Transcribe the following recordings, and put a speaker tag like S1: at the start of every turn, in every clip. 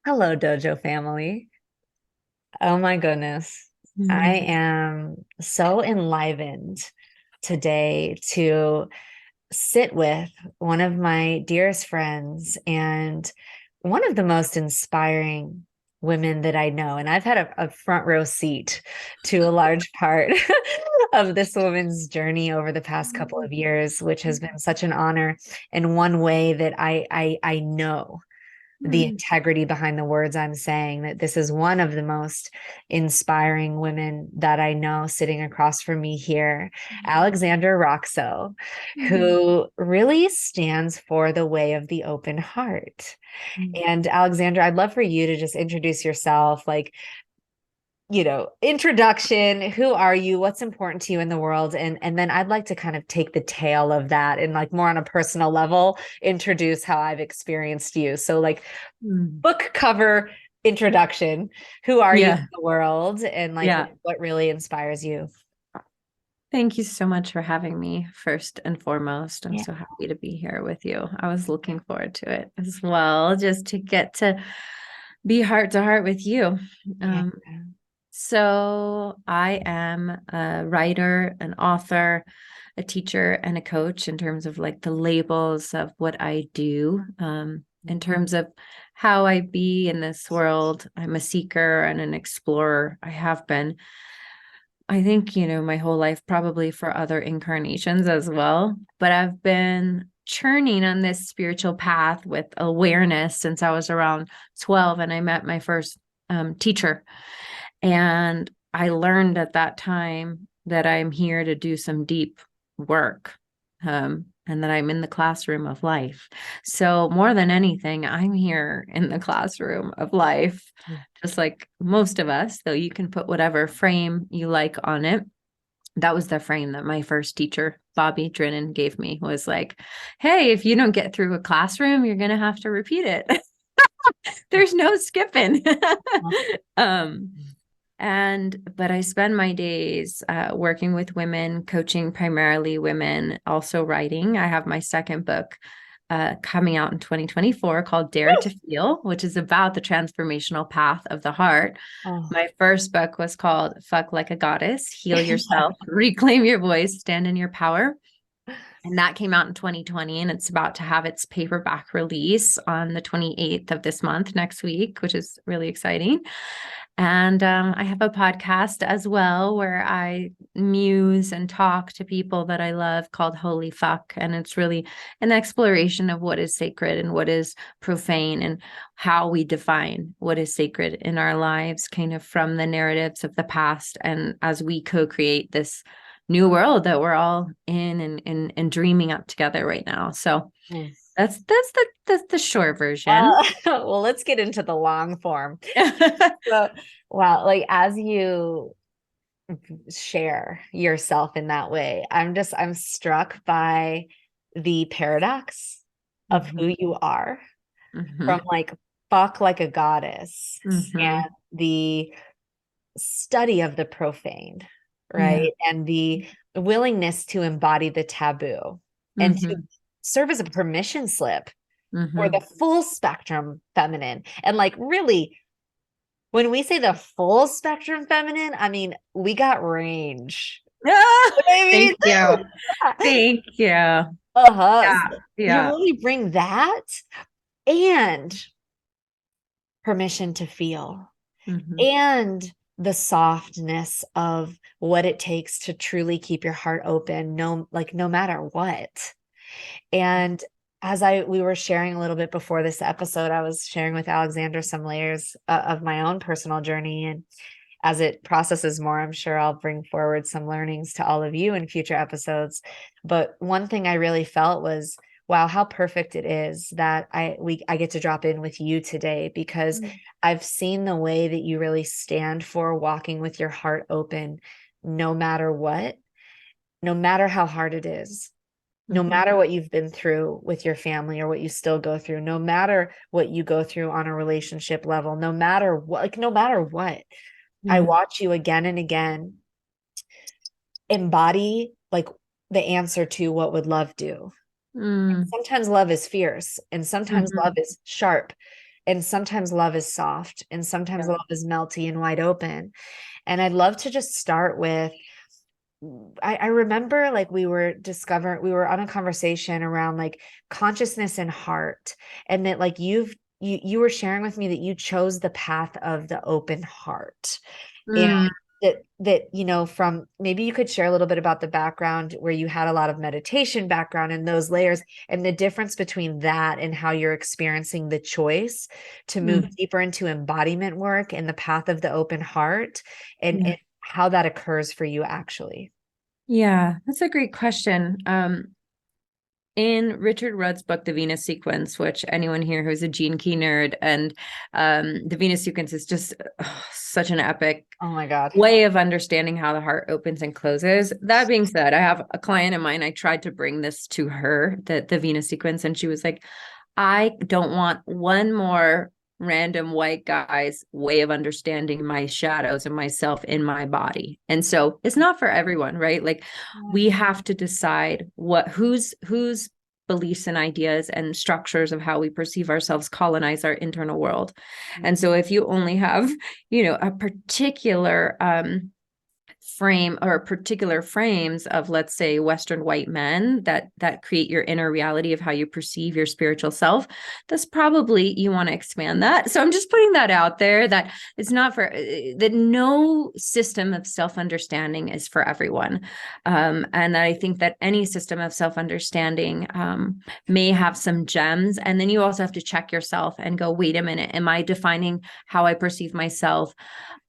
S1: Hello, Dojo family. Oh my goodness. I
S2: Mhm.
S1: am so enlivened today to sit with one of my dearest friends and one of the most inspiring women that I know. And I've had a front row seat to a large part of this woman's journey over the past couple of years, which has been such an honor. And one way that I know the integrity behind the words I'm saying, that this is one of the most inspiring women that I know sitting across from me here, Alexandra Roxo, who really stands for the way of the open heart. And Alexandra, I'd love for you to just introduce yourself, like, introduction, who are you, what's important to you in the world, and then I'd like to kind of take the tail of that and like more on a personal level introduce how I've experienced you. So like
S2: Mm.
S1: book cover introduction, who are you in
S2: Yeah.
S1: the world, and like
S2: Yeah.
S1: what really inspires you?
S2: Thank you so much for having me, first and foremost. I'm
S1: Yeah.
S2: so happy to be here with you. I was looking forward to it as well, just to get to be heart to heart with you.
S1: Yeah.
S2: Um, so I am a writer, an author, a teacher, and a coach in terms of like the labels of what I do. In terms of how I be in this world, I'm a seeker and an explorer. I have been. I think, my whole life, probably for other incarnations as well. But I've been churning on this spiritual path with awareness since I was around 12 and I met my first teacher. And I learned at that time that I'm here to do some deep work, and that I'm in the classroom of life. So, more than anything, I'm here in the classroom of life, just like most of us, though you can put whatever frame you like on it. That was the frame that my first teacher, Bobby Drinnen, gave me, was like, hey, if you don't get through a classroom, you're going to have to repeat it. There's no skipping. um, but I spend my days working with women, coaching primarily women, also writing. I have my second book coming out in 2024 called Dare to Feel, which is about the transformational path of the heart.
S1: Oh.
S2: My first book was called Fuck Like a Goddess, Heal Yourself, Reclaim Your Voice, Stand in Your Power. And that came out in 2020, and it's about to have its paperback release on the 28th of this month, next week, which is really exciting. And I have a podcast as well where I muse and talk to people that I love called Holy Fuck. And it's really an exploration of what is sacred and what is profane and how we define what is sacred in our lives, kind of from the narratives of the past. And as we co create this new world that we're all in and dreaming up together right now. So
S1: Mm.
S2: that's the short version.
S1: Well, let's get into the long form. So, wow, like as you share yourself in that way, I'm struck by the paradox of
S2: Mhm.
S1: who you are, from
S2: Mhm.
S1: like fuck like a goddess
S2: Mhm.
S1: and the study of the profane,
S2: Yeah.
S1: right? And the willingness to embody the taboo and to
S2: Mhm.
S1: serve as a permission slip for the
S2: Mhm.
S1: full spectrum feminine. And like, really, when we say the full spectrum feminine, I mean, we got range.
S2: Ah,
S1: I
S2: thank
S1: mean,
S2: you. Thank you. Yeah.
S1: uh-huh. So you
S2: Yeah.
S1: really bring that and permission to feel
S2: Mhm.
S1: and the softness of what it takes to truly keep your heart open, no matter what. And as I we were sharing a little bit before this episode, I was sharing with Alexander some layers of my own personal journey, and as it processes more, I'm sure I'll bring forward some learnings to all of you in future episodes. But one thing I really felt was, wow, how perfect it is that I get to drop in with you today, because I've seen the way that you really stand for walking with your heart open, no matter what, no matter how hard it is, no
S2: Mhm.
S1: matter what you've been through with your family or what you still go through, no matter what you go through on a relationship level, no matter what, like no matter what, I
S2: Yeah.
S1: watch you again and again embody like the answer to what would love do.
S2: Mm.
S1: Sometimes love is fierce and sometimes love
S2: Mhm.
S1: is sharp. And sometimes love is soft, and sometimes
S2: Yeah.
S1: love is melty and wide open. And I'd love to just start with, I remember like we were on a conversation around like consciousness and heart, and that like you were sharing with me that you chose the path of the open heart. And
S2: Mm,
S1: that from, maybe you could share a little bit about the background where you had a lot of meditation background and those layers, and the difference between that and how you're experiencing the choice to move
S2: mm,
S1: deeper into embodiment work and the path of the open heart,
S2: yeah.
S1: and how that occurs for you actually.
S2: Yeah, that's a great question. In Richard Rudd's book, The Venus Sequence, which anyone here who's a gene key nerd, and the Venus Sequence is just such an epic
S1: Oh my God.
S2: way of understanding how the heart opens and closes. That being said, I have a client of mine, I tried to bring this to her, the Venus Sequence, and she was like, I don't want one more random white guy's way of understanding my shadows and myself in my body. And so it's not for everyone, right? Like we have to decide whose beliefs and ideas and structures of how we perceive ourselves colonize our internal world. And so if you only have, a particular frame or particular frames of, let's say, Western white men that create your inner reality of how you perceive your spiritual self, that's probably, you want to expand that. So I'm just putting that out there, that it's not for that no system of self-understanding is for everyone. And I think that any system of self-understanding may have some gems. And then you also have to check yourself and go, wait a minute, am I defining how I perceive myself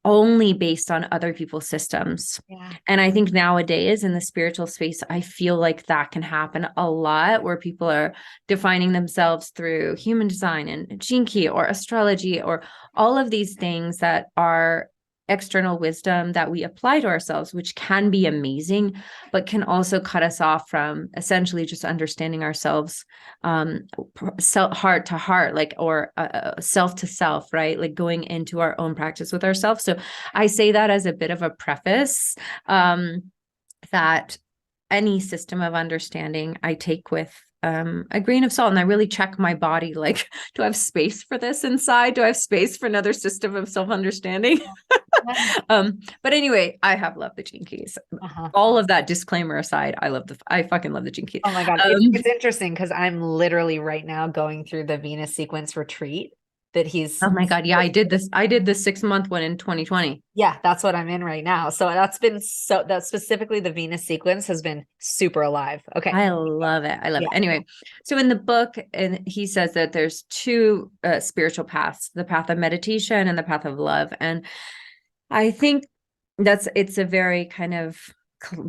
S2: only based on other people's systems?
S1: Yeah.
S2: And I think nowadays in the spiritual space, I feel like that can happen a lot, where people are defining themselves through human design and gene key or astrology or all of these things that are external wisdom that we apply to ourselves, which can be amazing, but can also cut us off from essentially just understanding ourselves, heart to heart, like, or self to self, right? Like going into our own practice with ourselves. So I say that as a bit of a preface, that any system of understanding I take with a grain of salt, and I really check my body, like, do I have space for this inside? Do I have space for another system of self-understanding?
S1: Yeah.
S2: But anyway, I have loved the Gene Keys.
S1: Uh-huh.
S2: All of that disclaimer aside, I fucking love the Gene Keys.
S1: Oh my God. It's interesting because I'm literally right now going through the Venus sequence retreat that he's.
S2: Oh my God. Yeah, I did this 6-month one in 2020.
S1: Yeah, that's what I'm in right now. So that specifically the Venus sequence has been super alive. Okay.
S2: I love it. I love
S1: Yeah.
S2: it. Anyway, so in the book, and he says that there's two spiritual paths, the path of meditation and the path of love. And I think it's a very kind of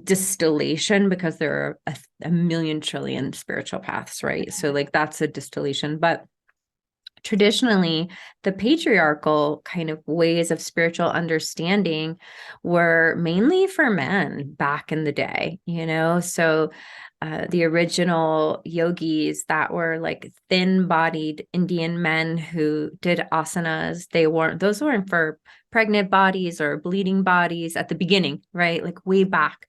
S2: distillation, because there are a million trillion spiritual paths, right? So like that's a distillation. But traditionally, the patriarchal kind of ways of spiritual understanding were mainly for men back in the day, So the original yogis that were like thin-bodied Indian men who did asanas, those weren't for pregnant bodies or bleeding bodies at the beginning, right? Like way back.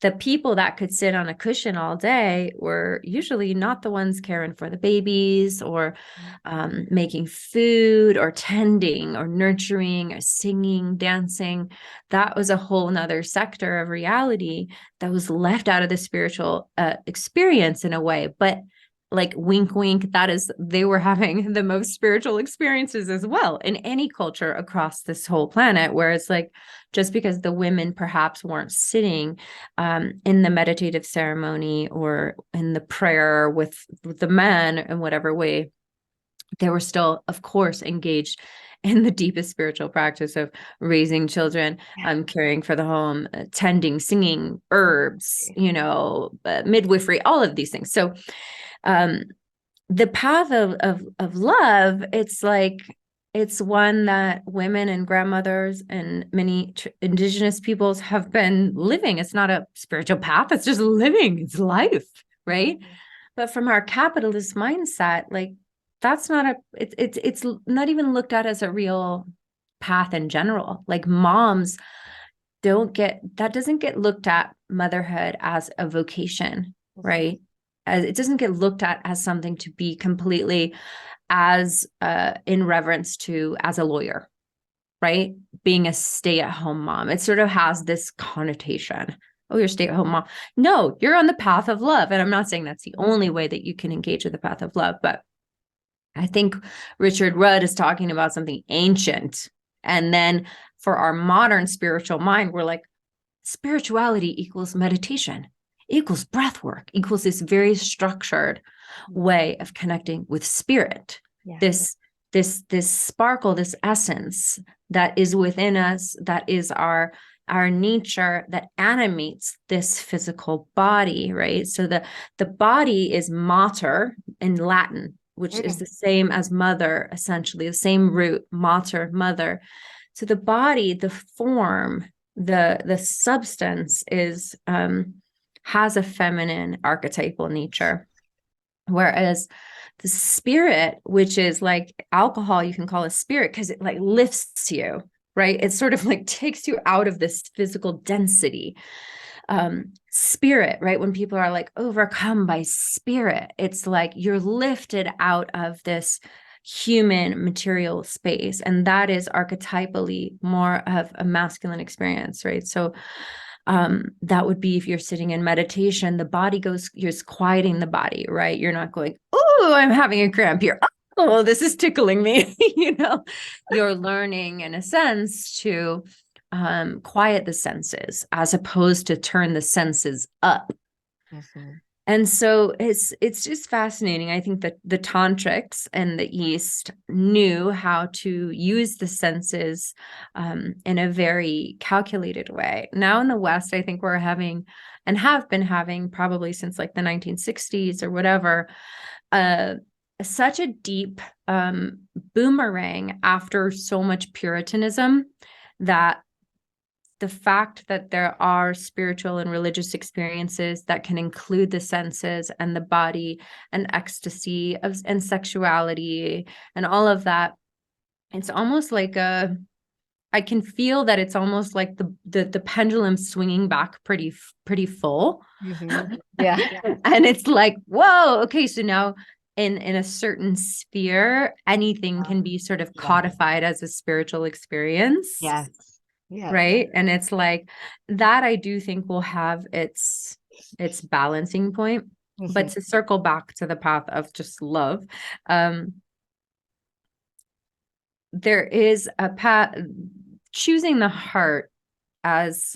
S2: The people that could sit on a cushion all day were usually not the ones caring for the babies, or making food, or tending, or nurturing, or singing, dancing. That was a whole nother sector of reality that was left out of the spiritual experience in a way. But like, wink wink, they were having the most spiritual experiences as well in any culture across this whole planet, where it's like, just because the women perhaps weren't sitting in the meditative ceremony or in the prayer with the men in whatever way, they were still, of course, engaged in the deepest spiritual practice of raising children, caring for the home, tending, singing, herbs, midwifery, all of these things. So the path of love, it's one that women and grandmothers and many indigenous peoples have been living. It's not a spiritual path, it's just living, it's life, right? But from our capitalist mindset, like, that's not it's not even looked at as a real path in general. Like, moms doesn't get looked at, motherhood, as a vocation, right? it doesn't get looked at as something to be completely as in reverence to as a lawyer, right? Being a stay-at-home mom. It sort of has this connotation. Oh, you're a stay-at-home mom. No, you're on the path of love. And I'm not saying that's the only way that you can engage with the path of love, but I think Richard Rudd is talking about something ancient. And then for our modern spiritual mind, we're like, spirituality equals meditation, equals breath work, equals this very structured way of connecting with spirit.
S1: Yeah.
S2: This sparkle, this essence that is within us, that is our nature, that animates this physical body, right? So the body is mater in Latin, which is the same as mother, essentially the same root, mater, mother. So the body, the form, the substance is has a feminine archetypal nature, whereas the spirit, which is like alcohol, you can call a spirit because it like lifts you, right? It sort of like takes you out of this physical density. Spirit, right? When people are like overcome by spirit, it's like you're lifted out of this human material space, and that is archetypally more of a masculine experience, right? So that would be if you're sitting in meditation, the body goes, you're quieting the body, right? You're not going, oh, I'm having a cramp here, oh, this is tickling me. You're learning in a sense to quiet the senses as opposed to turn the senses up. And so it's just fascinating. I think that the tantrics in the East knew how to use the senses in a very calculated way. Now in the West, I think we're having and have been having probably since like the 1960s or whatever, such a deep boomerang after so much Puritanism that the fact that there are spiritual and religious experiences that can include the senses and the body and ecstasy and sexuality and all of that, it's almost like I can feel that it's almost like the pendulum swinging back pretty full.
S1: Yeah.
S2: And it's like, whoa, okay, so now in a certain sphere, anything can be sort of codified as a spiritual experience.
S1: Yes. Yeah.
S2: Right. And it's like that, I do think will have its balancing point. But to circle back to the path of just love, there is a path, choosing the heart as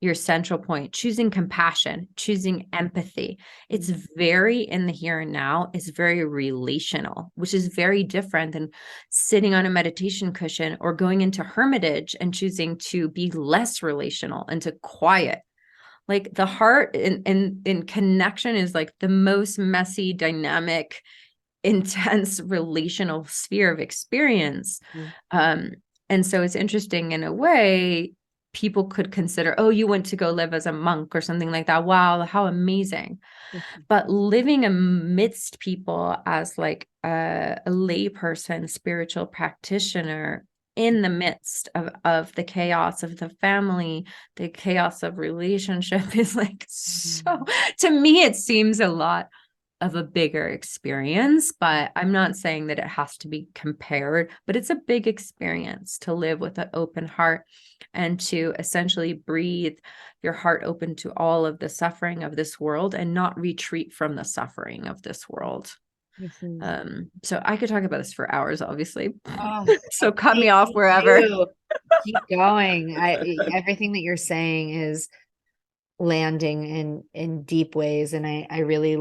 S2: your central point, choosing compassion, choosing empathy. It's very in the here and now. It's very relational, which is very different than sitting on a meditation cushion or going into hermitage and choosing to be less relational and to quiet. Like the heart in connection is like the most messy, dynamic, intense relational sphere of experience. And so it's interesting in a way. People could consider, oh, you went to go live as a monk or something like that. Wow, how amazing. But living amidst people as like a lay person, spiritual practitioner in the midst of the chaos of the family, the chaos of relationship is like so, to me, it seems a lot of a bigger experience, but I'm not saying that it has to be compared, but it's a big experience to live with an open heart and to essentially breathe your heart open to all of the suffering of this world and not retreat from the suffering of this world. So I could talk about this for hours, obviously. So cut me off wherever.
S1: Keep going. Everything that you're saying is landing in deep ways, and I really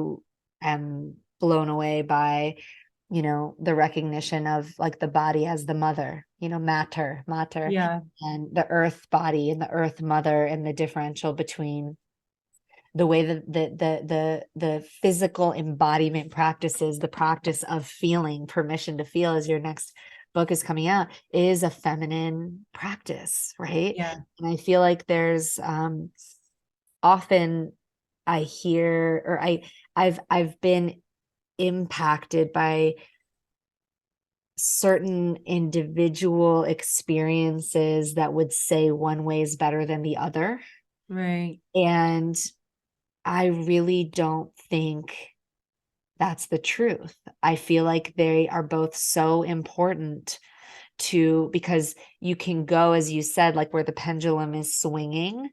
S1: am blown away by the recognition of like the body as the mother, mater,
S2: Yeah.
S1: and the earth body and the earth mother, and the differential between the way that the physical embodiment practices, the practice of feeling, permission to feel, as your next book is coming out, is a feminine practice, right?
S2: Yeah.
S1: And I feel like there's often I hear, or I've been impacted by certain individual experiences that would say one way is better than the other.
S2: Right.
S1: And I really don't think that's the truth. I feel like they are both so important to, because you can go, as you said, like where the pendulum is swinging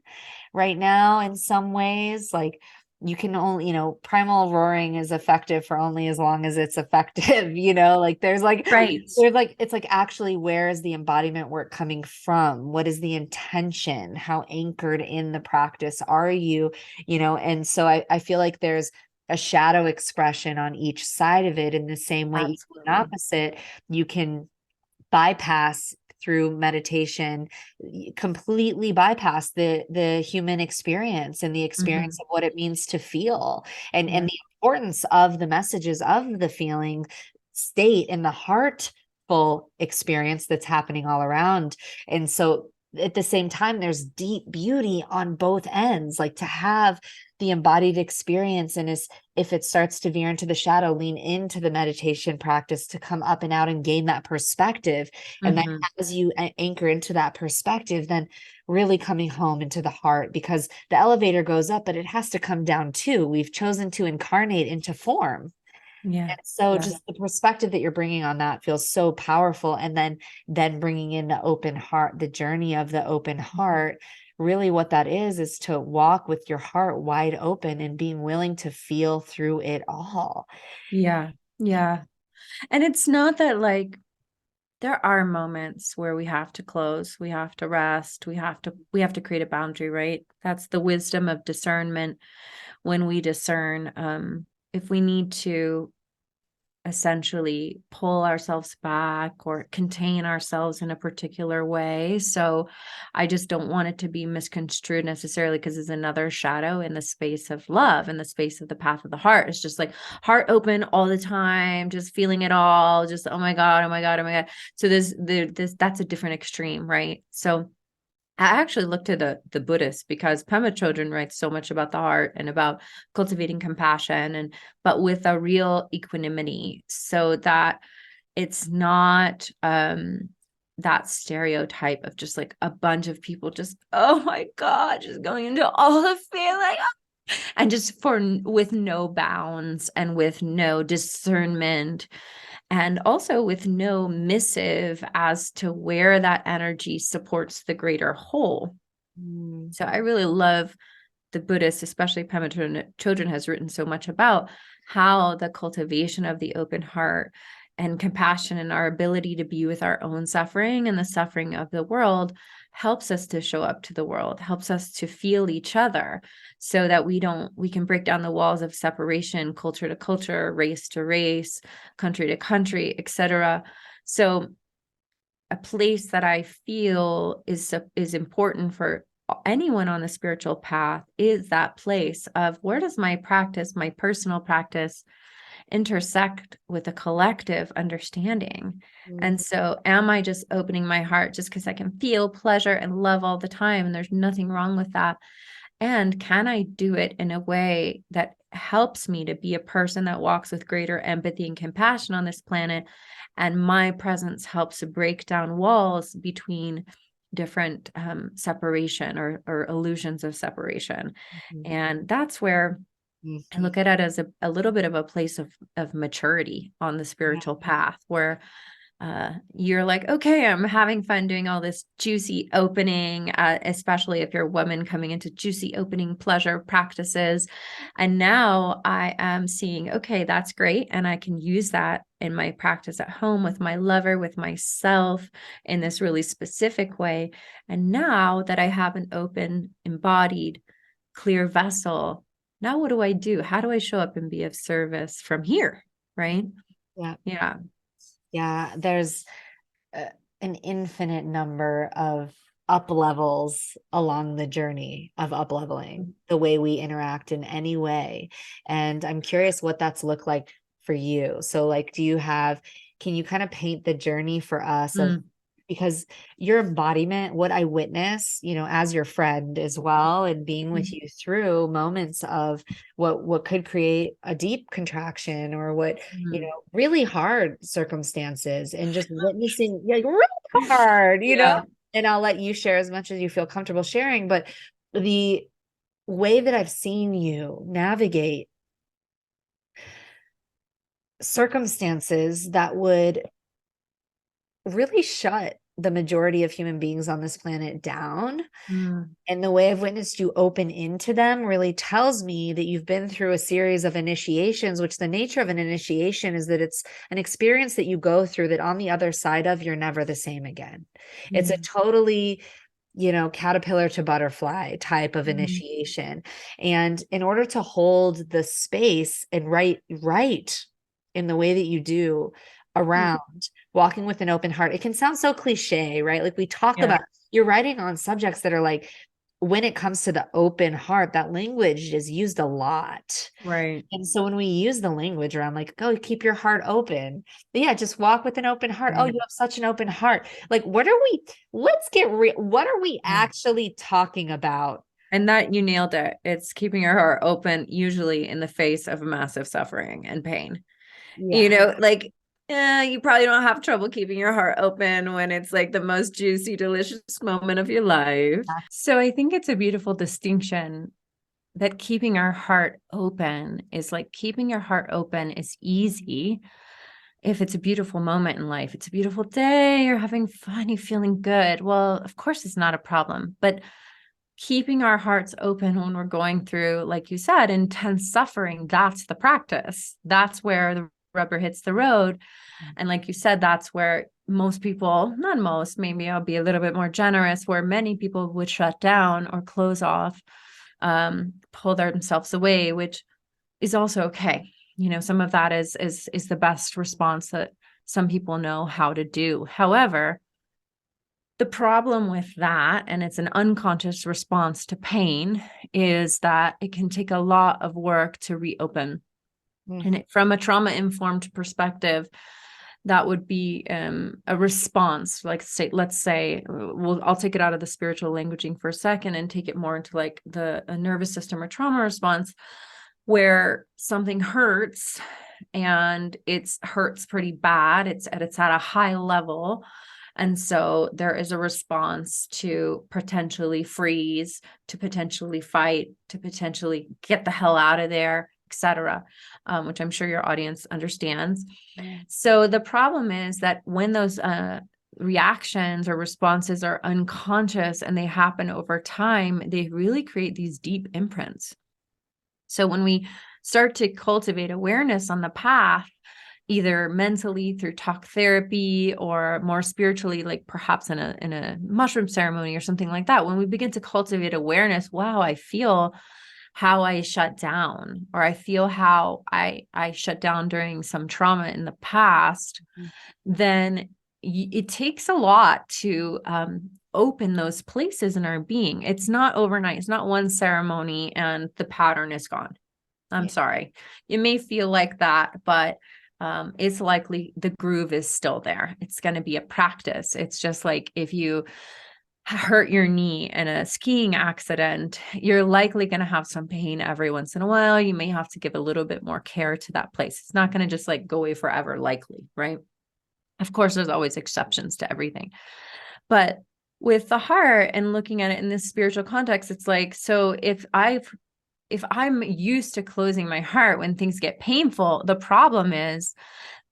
S1: right now in some ways. Like you can only, primal roaring is effective for only as long as it's effective, like
S2: Right.
S1: it's like actually, where is the embodiment work coming from? What is the intention? How anchored in the practice are you? And so I feel like there's a shadow expression on each side of it, in the same way,
S2: Absolutely.
S1: opposite, you can bypass through meditation, completely bypass the human experience and the experience
S2: Hmm.
S1: of what it means to feel, and
S2: Yeah.
S1: the importance of the messages of the feeling state in the heartful experience that's happening all around. And so at the same time, there's deep beauty on both ends, like to have the embodied experience. And is, if it starts to veer into the shadow, lean into the meditation practice to come up and out and gain that perspective. And then
S2: Hmm.
S1: as you anchor into that perspective, then really coming home into the heart, because the elevator goes up, but it has to come down too. We've chosen to incarnate into form.
S2: Yeah.
S1: And so
S2: Yeah.
S1: just the perspective that you're bringing on that feels so powerful. And then bringing in the open heart, the journey of the open heart, really what that is to walk with your heart wide open and being willing to feel through it all.
S2: Yeah. Yeah. And it's not that like there are moments where we have to close, we have to rest, we have to create a boundary, right? That's the wisdom of discernment. When we discern, if we need to essentially pull ourselves back or contain ourselves in a particular way. So I just don't want it to be misconstrued necessarily, because it's another shadow in the space of love, in the space of the path of the heart. It's just like heart open all the time, just feeling it all, just oh my God, oh my God, oh my God. So this that's a different extreme, right? So I actually looked to the Buddhists, because Pema Chodron writes so much about the heart and about cultivating compassion, and but with a real equanimity, so that it's not that stereotype of just like a bunch of people just oh my God, just going into all the feeling and just for with no bounds and with no discernment, and also with no missive as to where that energy supports the greater whole.
S1: Mm.
S2: So I really love the Buddhists, especially Pema Chodron, has written so much about how the cultivation of the open heart and compassion and our ability to be with our own suffering and the suffering of the world helps us to show up to the world, helps us to feel each other, so that we can break down the walls of separation, culture to culture, race to race, country to country, etc. So a place that I feel is important for anyone on the spiritual path is that place of where does my practice, my personal practice, intersect with a collective understanding.
S1: Mm.
S2: And so am I just opening my heart just because I can feel pleasure and love all the time? And there's nothing wrong with that. And can I do it in a way that helps me to be a person that walks with greater empathy and compassion on this planet? And my presence helps to break down walls between different separation or illusions of separation.
S1: Mhm.
S2: And that's where I
S1: Mhm.
S2: look at it as a little bit of a place of maturity on the
S1: Yeah.
S2: spiritual path, where you're like, okay, I'm having fun doing all this juicy opening, especially if you're a woman coming into juicy opening pleasure practices. And now I am seeing, okay, that's great. And I can use that in my practice at home with my lover, with myself in this really specific way. And now that I have an open, embodied, clear vessel, now what do I do? How do I show up and be of service from here? Right.
S1: Yeah.
S2: Yeah.
S1: Yeah. There's uh, an infinite number of up levels along the journey of up leveling the way we interact in any way. And I'm curious what that's looked like for you. So, like, can you kind of paint the journey for us of,
S2: Mm.
S1: because your embodiment, what I witness, as your friend as well, and being with
S2: Mm.
S1: you through moments of what could create a deep contraction, or what,
S2: Mm.
S1: really hard circumstances, and just witnessing, like, really hard,
S2: Yeah.
S1: and I'll let you share as much as you feel comfortable sharing, but the way that I've seen you navigate circumstances that would really shut the majority of human beings on this planet down.
S2: Mm,
S1: And the way I've witnessed you open into them really tells me that you've been through a series of initiations, which the nature of an initiation is that it's an experience that you go through that on the other side of, you're never the same again. It's a
S2: mm,
S1: totally, caterpillar to butterfly type of
S2: mm,
S1: initiation. And in order to hold the space and write in the way that you do
S2: mm.
S1: around walking with an open heart, it can sound so cliche, right? Like we talk
S2: Yeah,
S1: about, you're writing on subjects that are like, when it comes to the open heart, that language is used a lot.
S2: right.
S1: And so when we use the language around like, oh, keep your heart open. But yeah, just walk with an open heart. Oh,
S2: Right.
S1: you have such an open heart. Like, let's get real. What are we
S2: Yeah.
S1: actually talking about?
S2: And that you nailed it. It's keeping your heart open, usually in the face of massive suffering and pain.
S1: Yeah.
S2: Like, you probably don't have trouble keeping your heart open when it's like the most juicy, delicious moment of your life. So I think it's a beautiful distinction that keeping our heart open is like keeping your heart open is easy if it's a beautiful moment in life. It's a beautiful day, you're having fun, you're feeling good. Well, of course, it's not a problem. But keeping our hearts open when we're going through, like you said, intense suffering, that's the practice. That's where the rubber hits the road. And like you said, that's where most people, not most, maybe I'll be a little bit more generous, where many people would shut down or close off, pull themselves away, which is also okay. Some of that is the best response that some people know how to do. However, the problem with that, and it's an unconscious response to pain, is that it can take a lot of work to reopen.
S1: Mhm.
S2: And from a trauma-informed perspective, that would be a response. Like, let's say, I'll take it out of the spiritual languaging for a second and take it more into like the nervous system or trauma response, where something hurts and it hurts pretty bad. It's at a high level. And so there is a response to potentially freeze, to potentially fight, to potentially get the hell out of there, etc., which I'm sure your audience understands.
S1: Yeah.
S2: So the problem is that when those reactions or responses are unconscious and they happen over time, they really create these deep imprints. So when we start to cultivate awareness on the path, either mentally through talk therapy or more spiritually, like perhaps in a mushroom ceremony or something like that, when we begin to cultivate awareness, wow, I feel how I shut down, or I feel how I shut down during some trauma in the past, then it takes a lot to open those places in our being. It's not overnight. It's not one ceremony and the pattern is gone. I'm
S1: Yeah.
S2: sorry. It may feel like that, but it's likely the groove is still there. It's going to be a practice. It's just like if you hurt your knee in a skiing accident, you're likely going to have some pain every once in a while. You may have to give a little bit more care to that place. It's not going to just like go away forever, likely, right? Of course, there's always exceptions to everything. But with the heart and looking at it in this spiritual context, it's like, so if I'm used to closing my heart when things get painful, the problem is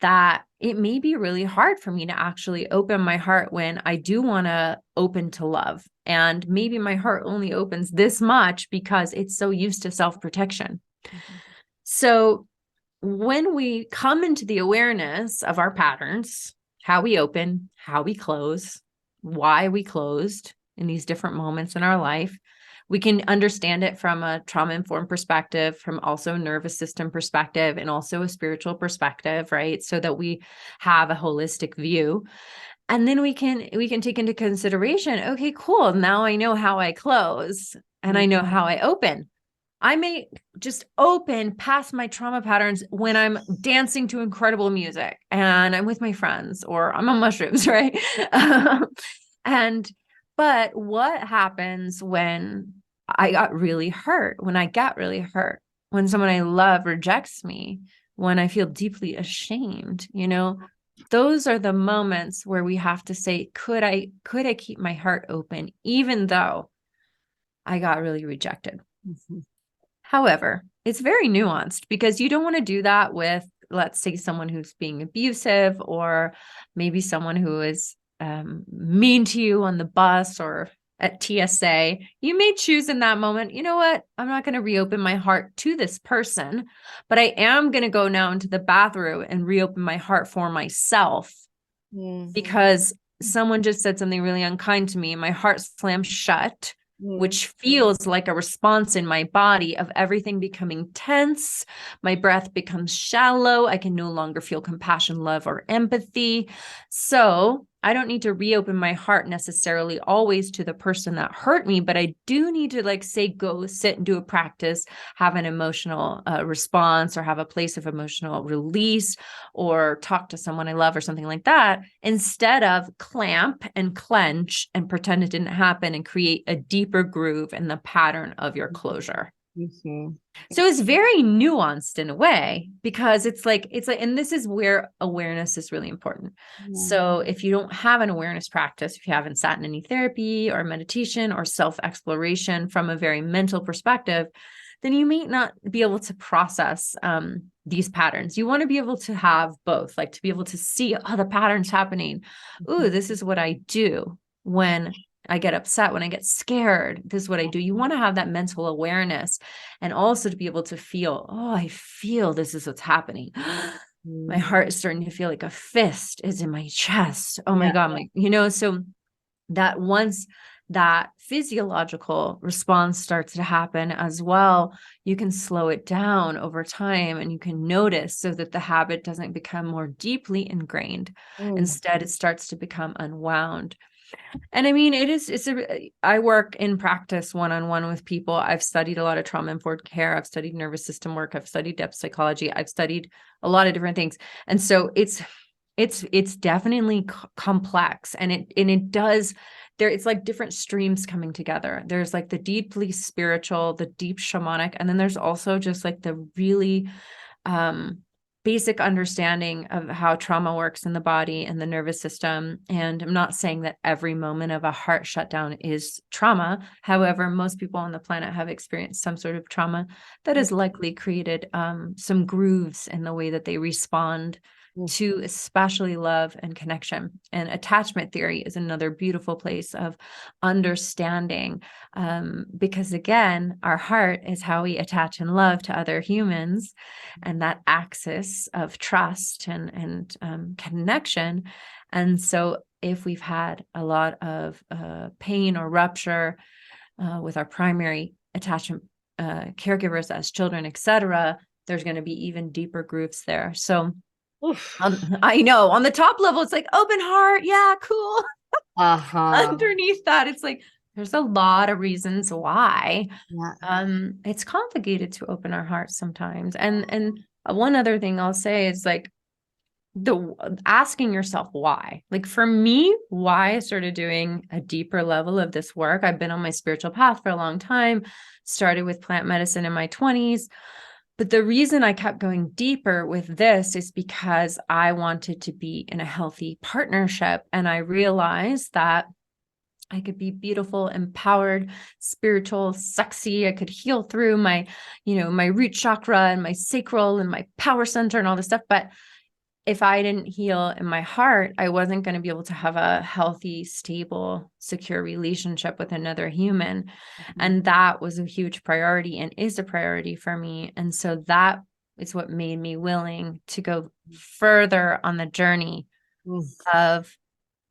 S2: that it may be really hard for me to actually open my heart when I do want to open to love. And maybe my heart only opens this much because it's so used to self-protection.
S1: Mhm.
S2: So when we come into the awareness of our patterns, how we open, how we close, why we closed in these different moments in our life, we can understand it from a trauma-informed perspective, from also a nervous system perspective, and also a spiritual perspective, right? So that we have a holistic view. And then we can take into consideration, okay, cool. Now I know how I close and
S1: Yeah.
S2: I know how I open. I may just open past my trauma patterns when I'm dancing to incredible music and I'm with my friends or I'm on mushrooms, right? and but what happens when I got really hurt, when I get really hurt, when someone I love rejects me, when I feel deeply ashamed, those are the moments where we have to say, could I keep my heart open even though I got really rejected?
S1: Mhm.
S2: However, it's very nuanced because you don't want to do that with, let's say, someone who's being abusive, or maybe someone who is mean to you on the bus or at TSA. You may choose in that moment, you know what? I'm not going to reopen my heart to this person, but I am going to go now into the bathroom and reopen my heart for myself,
S1: Mhm.
S2: because someone just said something really unkind to me and my heart slammed shut,
S1: Mhm.
S2: which feels like a response in my body of everything becoming tense. My breath becomes shallow. I can no longer feel compassion, love, or empathy. So I don't need to reopen my heart necessarily always to the person that hurt me, but I do need to, like, say, go sit and do a practice, have an emotional response, or have a place of emotional release, or talk to someone I love or something like that, instead of clamp and clench and pretend it didn't happen and create a deeper groove in the pattern of your closure.
S1: Mhm.
S2: So it's very nuanced in a way, because it's like, and this is where awareness is really important.
S1: Yeah.
S2: So if you don't have an awareness practice, if you haven't sat in any therapy or meditation or self-exploration from a very mental perspective, then you may not be able to process these patterns. You want to be able to have both, like to be able to see, oh, the patterns happening. Ooh, this is what I do when I get upset, when I get scared. This is what I do. You want to have that mental awareness, and also to be able to feel, oh, I feel this is what's happening. My
S1: Mhm.
S2: heart is starting to feel like a fist is in my chest. Oh my
S1: Yeah.
S2: God. So that once that physiological response starts to happen as well, you can slow it down over time and you can notice, so that the habit doesn't become more deeply ingrained.
S1: Mm.
S2: Instead, it starts to become unwound. And I mean, I work in practice one-on-one with people. I've studied a lot of trauma-informed care. I've studied nervous system work. I've studied depth psychology. I've studied a lot of different things. And so it's definitely complex, and it does there. It's like different streams coming together. There's like the deeply spiritual, the deep shamanic, and then there's also just like the really um basic understanding of how trauma works in the body and the nervous system. And I'm not saying that every moment of a heart shutdown is trauma. However, most people on the planet have experienced some sort of trauma that has likely created some grooves in the way that they respond
S1: Mhm.
S2: to especially love and connection. And attachment theory is another beautiful place of understanding, because again, our heart is how we attach and love to other humans, and that axis of trust and connection. And so if we've had a lot of pain or rupture with our primary attachment caregivers as children, etc., there's going to be even deeper grooves there. So
S1: Oof.
S2: I know on the top level, it's like open heart. Yeah, cool.
S1: Uh-huh.
S2: Underneath that, it's like, there's a lot of reasons why
S1: Yeah.
S2: it's complicated to open our hearts sometimes. And one other thing I'll say is like the asking yourself why. Like for me, why I started doing a deeper level of this work. I've been on my spiritual path for a long time, started with plant medicine in my 20s. But the reason I kept going deeper with this is because I wanted to be in a healthy partnership. And I realized that I could be beautiful, empowered, spiritual, sexy. I could heal through my root chakra and my sacral and my power center and all this stuff. But if I didn't heal in my heart, I wasn't going to be able to have a healthy, stable, secure relationship with another human.
S1: Mhm.
S2: And that was a huge priority and is a priority for me. And so that is what made me willing to go further on the journey
S1: Mm.
S2: of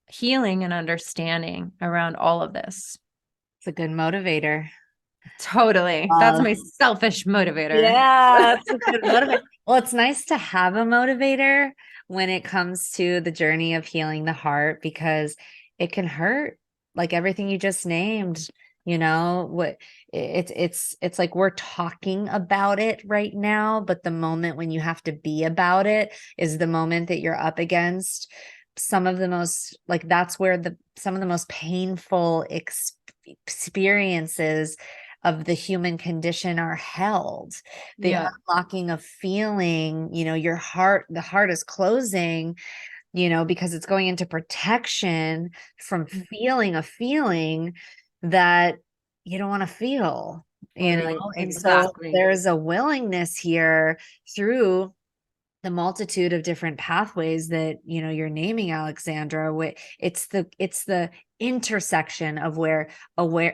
S2: healing and understanding around all of this.
S1: It's a good motivator.
S2: Totally. That's my selfish motivator.
S1: Yeah, it's a good motivator. Well, it's nice to have a motivator when it comes to the journey of healing the heart, because it can hurt, like everything you just named. What it's like we're talking about it right now, but the moment when you have to be about it is the moment that you're up against some of the most, like that's where the some of the most painful experiences of the human condition are held. The
S2: Yeah.
S1: unlocking of feeling, the heart is closing, because it's going into protection from feeling a feeling that you don't want to feel.
S2: Totally.
S1: And so
S2: Exactly.
S1: there's a willingness here through the multitude of different pathways that you're naming, Alexandra. It's the intersection of where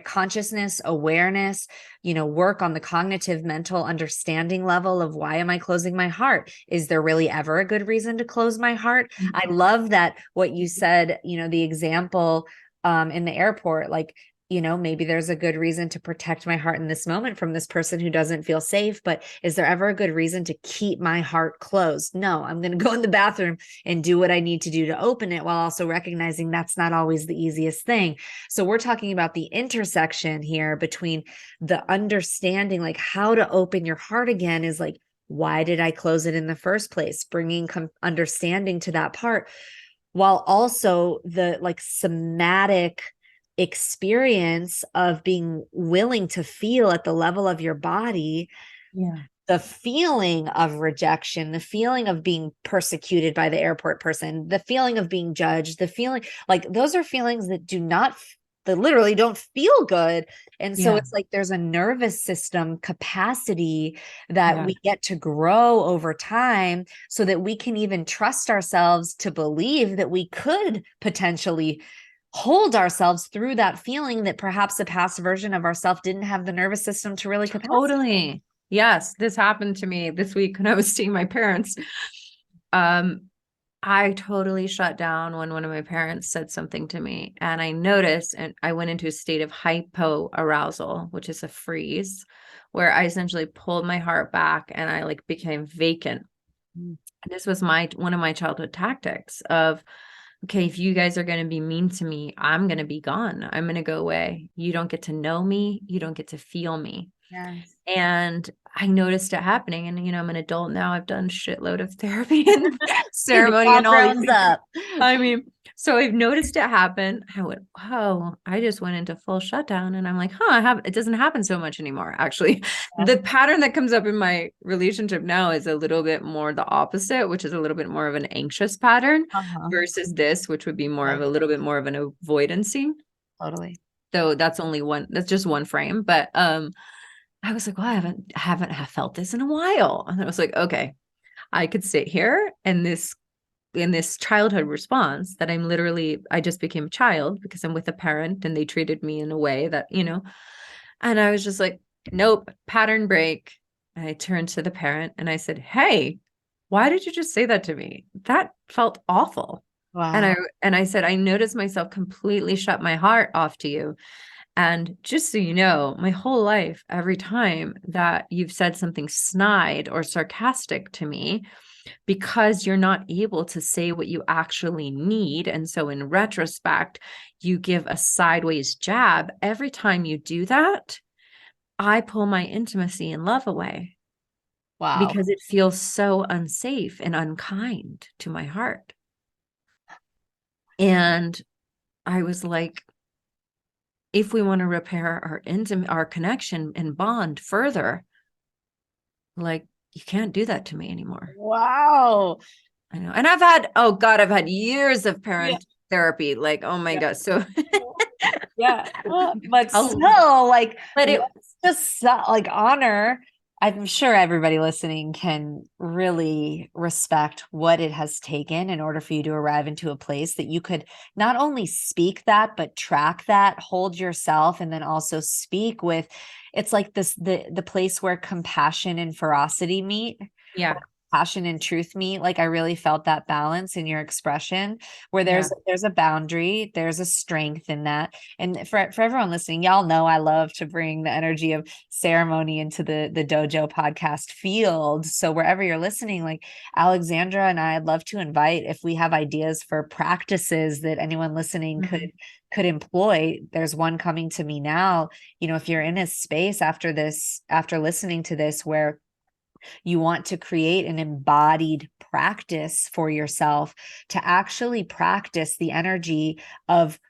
S1: consciousness, awareness, work on the cognitive mental understanding level of, why am I closing my heart? Is there really ever a good reason to close my heart? I love that what you said, the example in the airport, like, maybe there's a good reason to protect my heart in this moment from this person who doesn't feel safe, but is there ever a good reason to keep my heart closed? No, I'm going to go in the bathroom and do what I need to do to open it, while also recognizing that's not always the easiest thing. So we're talking about the intersection here between the understanding, like how to open your heart again is like, why did I close it in the first place? Bringing understanding to that part, while also the like somatic experience of being willing to feel at the level of your body,
S2: Yeah.
S1: the feeling of rejection, the feeling of being persecuted by the airport person, the feeling of being judged, the feeling, like, those are feelings that that literally don't feel good. And so
S2: Yeah.
S1: it's like there's a nervous system capacity that
S2: Yeah.
S1: we get to grow over time, so that we can even trust ourselves to believe that we could potentially hold ourselves through that feeling that perhaps a past version of ourselves didn't have the nervous system to really capacitate.
S2: Totally. Yes, this happened to me this week when I was seeing my parents. I totally shut down when one of my parents said something to me, and I noticed, and I went into a state of hypoarousal, which is a freeze, where I essentially pulled my heart back and I like became vacant.
S1: Mm.
S2: This was one of my childhood tactics of, okay, if you guys are going to be mean to me, I'm going to be gone. I'm going to go away. You don't get to know me. You don't get to feel me.
S1: Yes.
S2: And I noticed it happening. And, I'm an adult now. I've done shitload of therapy and
S1: It
S2: ceremony
S1: all
S2: and all these
S1: grounds
S2: things.
S1: up.
S2: I mean, so I've noticed it happen. I went, oh, I just went into full shutdown. And I'm like, it doesn't happen so much anymore. Actually, the pattern that comes up in my relationship now is a little bit more the opposite, which is a little bit more of an anxious pattern
S1: Uh-huh.
S2: versus this, which would be more of
S1: Right.
S2: a little bit more of an avoidancing.
S1: Totally.
S2: So that's just one frame. But I was like, well, I haven't felt this in a while. And I was like, okay, I could sit here and in this childhood response that I just became a child because I'm with a parent and they treated me in a way that, and I was just like, nope, pattern break. And I turned to the parent and I said, hey, why did you just say that to me? That felt awful.
S1: Wow.
S2: And I said, I noticed myself completely shut my heart off to you. And just so you know, my whole life, every time that you've said something snide or sarcastic to me, because you're not able to say what you actually need. And so in retrospect, you give a sideways jab. Every time you do that, I pull my intimacy and love away
S1: Wow.
S2: because it feels so unsafe and unkind to my heart. And I was like, if we want to repair our connection and bond further, like, you can't do that to me anymore.
S1: Wow.
S2: I know. And I've had years of
S1: Yeah.
S2: parent therapy. Like, oh my
S1: Yeah.
S2: God. So
S1: Yeah. But
S2: I'll,
S1: still, like,
S2: but it,
S1: let's just like honor. I'm sure everybody listening can really respect what it has taken in order for you to arrive into a place that you could not only speak that, but track that, hold yourself, and then also speak with. It's like the place where compassion and ferocity meet.
S2: yeah,
S1: Passion and truth meet. Like, I really felt that balance in your expression, where
S2: yeah.
S1: there's a boundary, there's a strength in that. And for everyone listening, y'all know I love to bring the energy of ceremony into the Dojo podcast field. So wherever you're listening, like Alexandra and I'd love to invite, if we have ideas for practices that anyone listening could employ. There's one coming to me now. If you're in a space after listening to this, where you want to create an embodied practice for yourself to actually practice the energy of,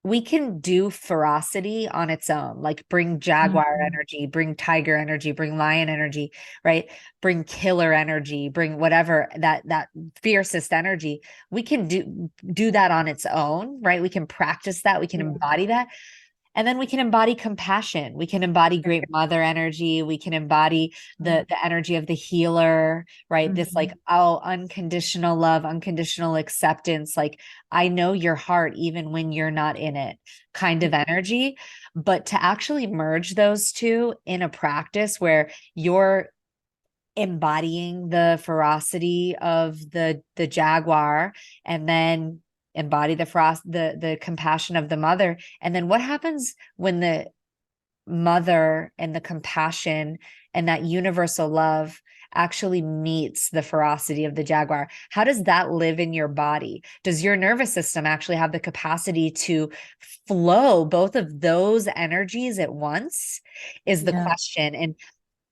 S1: we can do ferocity on its own, like bring jaguar energy, bring tiger energy, bring lion energy, right? Bring killer energy, bring whatever that fiercest energy. We can do that on its own, right? We can practice that. We can embody that. And then we can embody compassion. We can embody great mother energy. We can embody the energy of the healer, right? This like, oh, unconditional love, unconditional acceptance. Like, I know your heart even when you're not in it kind of energy. But to actually merge those two in a practice where you're embodying the ferocity of the jaguar, and then embody the compassion of the mother. And then what happens when the mother and the compassion and that universal love actually meets the ferocity of the jaguar? How does that live in your body? Does your nervous system actually have the capacity to flow both of those energies at once, is the
S2: Yeah.
S1: question. And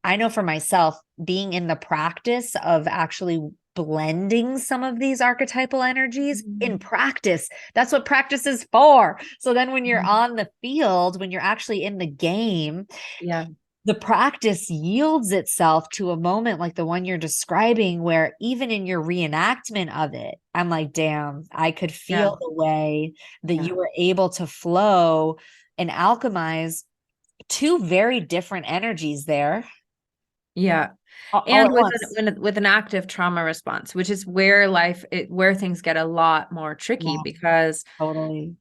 S1: I know for myself, being in the practice of actually blending some of these archetypal energies in practice, that's what practice is for. So then when you're on the field, when you're actually in the game,
S2: Yeah.
S1: the practice yields itself to a moment like the one you're describing, where even in your reenactment of it, I'm like, damn, I could
S2: Yeah.
S1: feel the way that
S2: Yeah.
S1: you were able to flow and alchemize two very different energies there
S2: Yeah.
S1: all
S2: And
S1: at once.
S2: with an active trauma response, which is where where things get a lot more tricky,
S1: Yeah,
S2: because
S1: totally.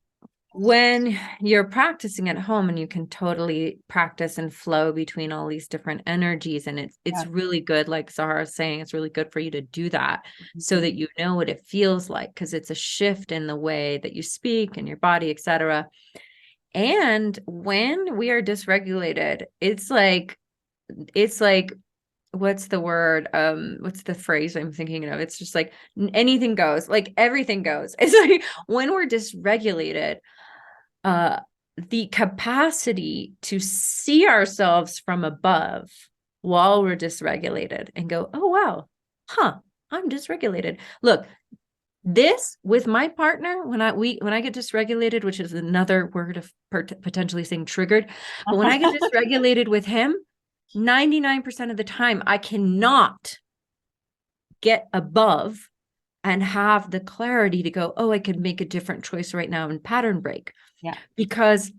S2: when you're practicing at home and you can totally practice and flow between all these different energies, and it's
S1: Yeah.
S2: really good, like Zahara is saying, it's really good for you to do that so
S1: Mhm.
S2: that you know what it feels like, because it's a shift in the way that you speak and your body, etc. And when we are dysregulated, it's like what's the word, what's the phrase I'm thinking of? It's just like anything goes, like everything goes. It's like when we're dysregulated, uh the capacity to see ourselves from above while we're dysregulated and go, oh wow, I'm dysregulated. Look, this with my partner, when I get dysregulated, which is another word of potentially saying triggered, but when I get dysregulated with him, 99% of the time I cannot get above and have the clarity to go, oh, I could make a different choice right now and pattern break,
S1: Yeah.
S2: because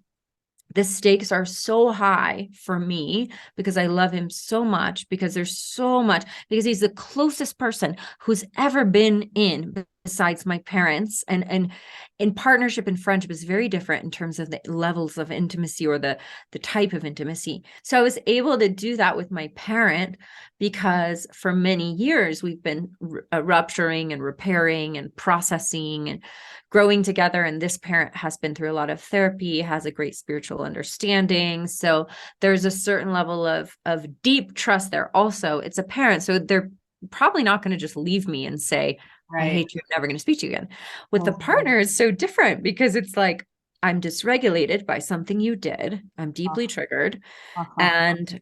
S2: the stakes are so high for me, because I love him so much, because there's so much, because he's the closest person who's ever been in, besides my parents. And in partnership and friendship is very different in terms of the levels of intimacy, or the type of intimacy. So I was able to do that with my parent, because for many years we've been rupturing and repairing and processing and growing together. And this parent has been through a lot of therapy, has a great spiritual understanding. So there's a certain level of deep trust there. Also, it's a parent, so they're probably not going to just leave me and say, I
S1: Right.
S2: hate you, I'm never going to speak to you again. With the
S1: Mhm.
S2: partner, it's so different, because it's like, I'm dysregulated by something you did. I'm deeply triggered.
S1: Uh-huh.
S2: And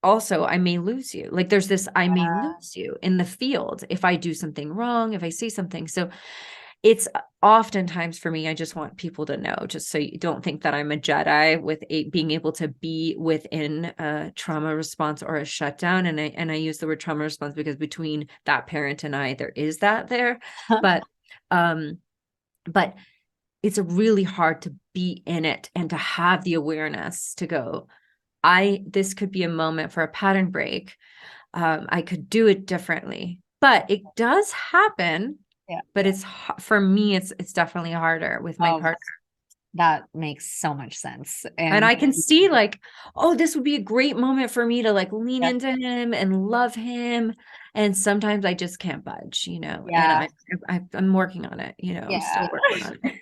S2: also, I may lose you. Like there's this, I may lose you in the field if I do something wrong, if I say something. So it's oftentimes for me, I just want people to know, just so you don't think that I'm a Jedi with being able to be within a trauma response or a shutdown. And I use the word trauma response because between that parent and I, there is that there. But um, but it's really hard to be in it and to have the awareness to go, this could be a moment for a pattern break. I could do it differently, but it does happen.
S1: Yeah.
S2: But for me, it's definitely harder with my
S1: Oh,
S2: partner.
S1: that makes so much sense.
S2: And
S1: And
S2: I can see like, oh, this would be a great moment for me to like lean
S1: yeah,
S2: into him and love him. And sometimes I just can't budge, and
S1: yeah,
S2: I'm working on it, I'm
S1: yeah.
S2: still working on it.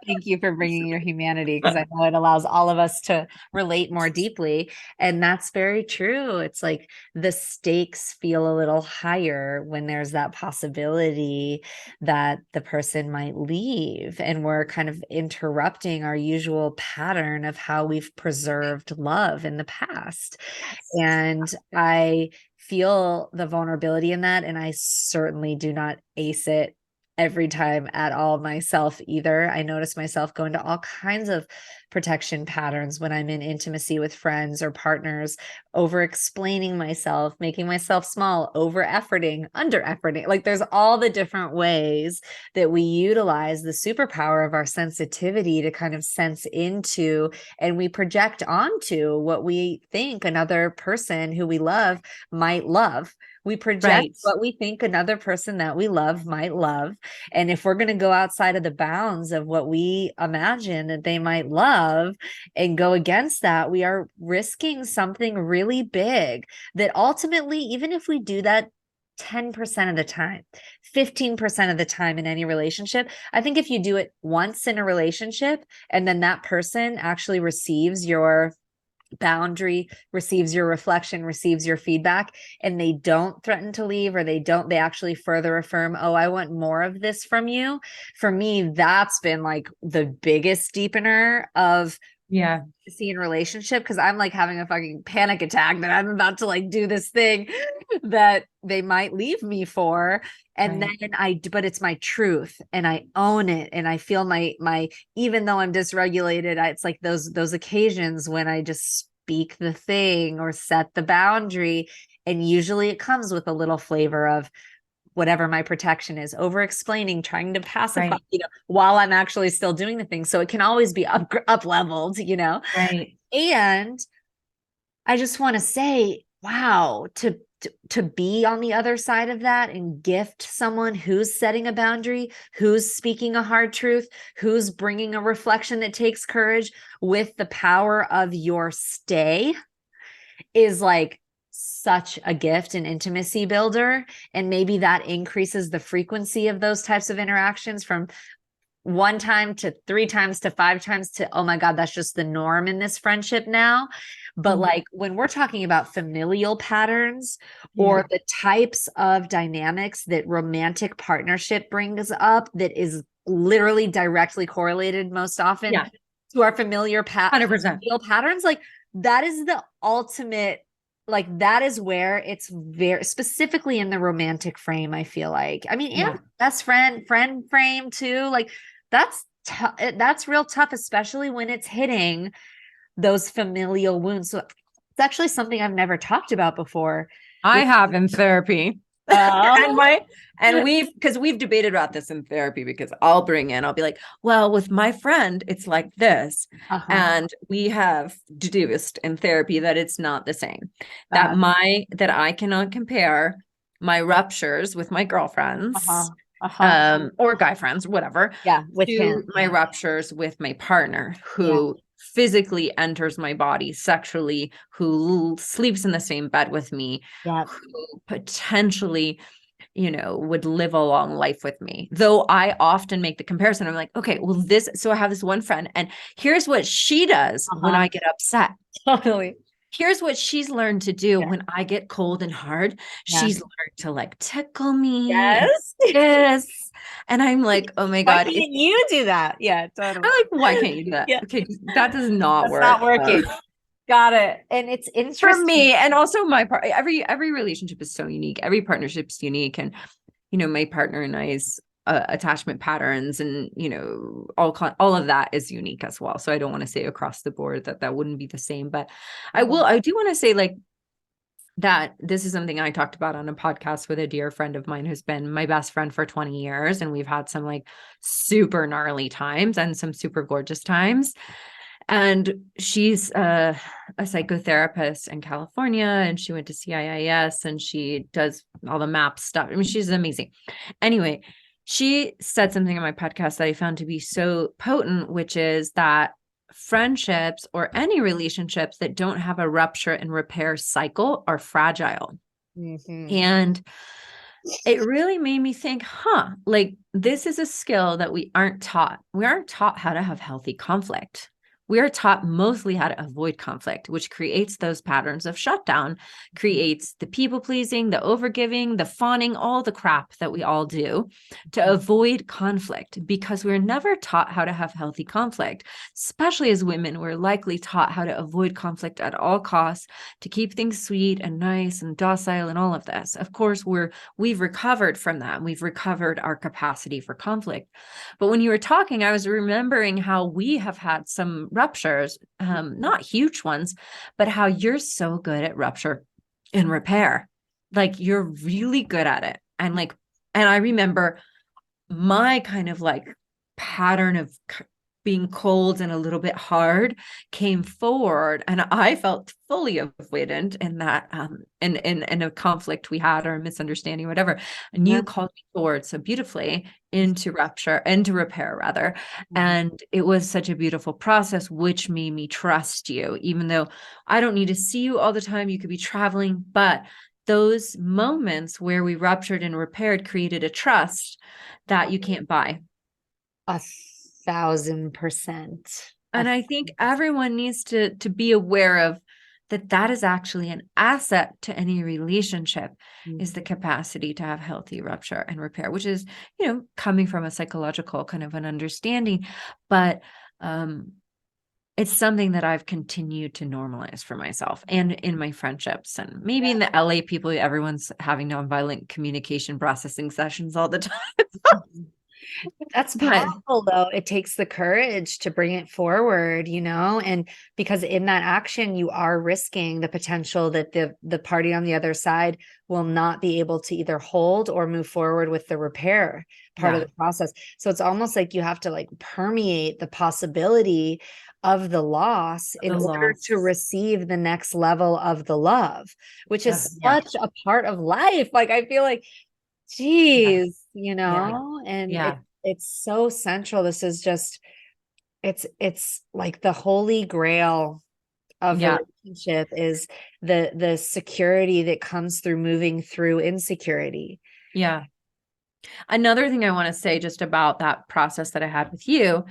S1: Thank you for bringing your humanity, because I know it allows all of us to relate more deeply. And that's very true. It's like the stakes feel a little higher when there's that possibility that the person might leave, and we're kind of interrupting our usual pattern of how we've preserved love in the past.
S2: Yes.
S1: And I feel the vulnerability in that. And I certainly do not ace it every time at all myself either. I notice myself going to all kinds of protection patterns when I'm in intimacy with friends or partners, over explaining myself, making myself small, over efforting, under efforting. Like there's all the different ways that we utilize the superpower of our sensitivity to kind of sense into, and we project onto what we think another person who we love might love. We project
S2: Right.
S1: what we think another person that we love might love. And if we're going to go outside of the bounds of what we imagine that they might love and go against that, we are risking something really big that ultimately, even if we do that 10% of the time, 15% of the time in any relationship, I think if you do it once in a relationship and then that person actually receives your boundary, receives your reflection, receives your feedback, and they don't threaten to leave, or they actually further affirm, oh, I want more of this from you. For me, that's been like the biggest deepener of
S2: Yeah.
S1: see in relationship, because I'm like having a fucking panic attack that I'm about to like do this thing that they might leave me for. And
S2: Right.
S1: then but it's my truth and I own it. And I feel my, even though I'm dysregulated, it's like those occasions when I just speak the thing or set the boundary. And usually it comes with a little flavor of whatever my protection is, over explaining, trying to pacify,
S2: Right.
S1: while I'm actually still doing the thing. So it can always be up leveled,
S2: Right.
S1: And I just want to say, wow, to be on the other side of that and gift someone who's setting a boundary, who's speaking a hard truth, who's bringing a reflection that takes courage with the power of your stay, is like such a gift and intimacy builder. And maybe that increases the frequency of those types of interactions from one time to three times to five times to, oh my God, that's just the norm in this friendship now. But like when we're talking about familial patterns
S2: Yeah.
S1: or the types of dynamics that romantic partnership brings up, that is literally directly correlated most often
S2: Yeah.
S1: to our familiar
S2: 100%.
S1: familial patterns, like that is the ultimate, like that is where it's very specifically in the romantic frame, I feel like. I mean,
S2: Yeah.
S1: and best friend frame too, like that's real tough, especially when it's hitting those familial wounds. So it's actually something I've never talked about before
S2: I
S1: with
S2: have in therapy. And
S1: oh
S2: we've debated about this in therapy, because I'll be like, well, with my friend, it's like this.
S1: uh-huh
S2: And we have deduced in therapy that it's not the same.
S1: uh-huh
S2: That I cannot compare my ruptures with my girlfriends,
S1: uh-huh uh-huh
S2: or guy friends, whatever,
S1: yeah, with
S2: to
S1: him,
S2: my
S1: yeah,
S2: ruptures with my partner,
S1: yeah,
S2: who physically enters my body sexually, who sleeps in the same bed with me,
S1: yeah,
S2: who potentially, would live a long life with me. Though I often make the comparison. I'm like, okay, well, so I have this one friend, and here's what she does when
S1: uh-huh
S2: I get upset.
S1: totally,
S2: Here's what she's learned to do
S1: yeah,
S2: when I get cold and hard.
S1: yeah,
S2: She's learned to like tickle me and
S1: yes.
S2: kiss. And I'm like, oh my
S1: Why
S2: God.
S1: can't you do that? Yeah, totally.
S2: I'm like, why can't you do that?
S1: Yeah,
S2: Okay, that does not
S1: that's
S2: work.
S1: not working. Got it. And it's
S2: For
S1: interesting.
S2: me, and also my part, every relationship is so unique. Every partnership's unique. And my partner and I's attachment patterns, and all of that is unique as well. So I don't want to say across the board that wouldn't be the same, but I do want to say, like, that this is something I talked about on a podcast with a dear friend of mine who's been my best friend for 20 years, and we've had some like super gnarly times and some super gorgeous times. And she's a psychotherapist in California, and she went to CIIS, and she does all the map stuff. I mean, she's amazing. Anyway, she said something in my podcast that I found to be so potent, which is that friendships or any relationships that don't have a rupture and repair cycle are fragile.
S1: Mhm.
S2: And it really made me think, like, this is a skill that we aren't taught. We aren't taught how to have healthy conflict. we are taught mostly how to avoid conflict, which creates those patterns of shutdown, creates the people pleasing, the overgiving, the fawning, all the crap that we all do to avoid conflict, because we're never taught how to have healthy conflict. Especially as women, we're likely taught how to avoid conflict at all costs, to keep things sweet and nice and docile and all of this. Of course, we've recovered from that. We've recovered our capacity for conflict. But when you were talking, I was remembering how we have had some ruptures, not huge ones, but how you're so good at rupture and repair. Like you're really good at it. And I remember my kind of like pattern of being cold and a little bit hard came forward, and I felt fully avoidant in that in a conflict we had or a misunderstanding or whatever, and you called me forward so beautifully into repair rather. And it was such a beautiful process, which made me trust you, even though I don't need to see you all the time. You could be traveling, but those moments where we ruptured and repaired created a trust that you can't buy.
S1: 1,000%.
S2: And I think everyone needs to be aware of that is actually an asset to any relationship, is the capacity to have healthy rupture and repair, which is, coming from a psychological kind of an understanding. But it's something that I've continued to normalize for myself and in my friendships, and maybe in the LA people, everyone's having nonviolent communication processing sessions all the time.
S1: That's powerful though. It takes the courage to bring it forward, and because in that action, you are risking the potential that the party on the other side will not be able to either hold or move forward with the repair part of the process. So it's almost like you have to like permeate the possibility of the loss in order to receive the next level of the love, which is such a part of life. Like, I feel like, geez, and it's so central. This is just, it's like the holy grail of relationship is the security that comes through moving through insecurity.
S2: Yeah. Another thing I want to say just about that process that I had with you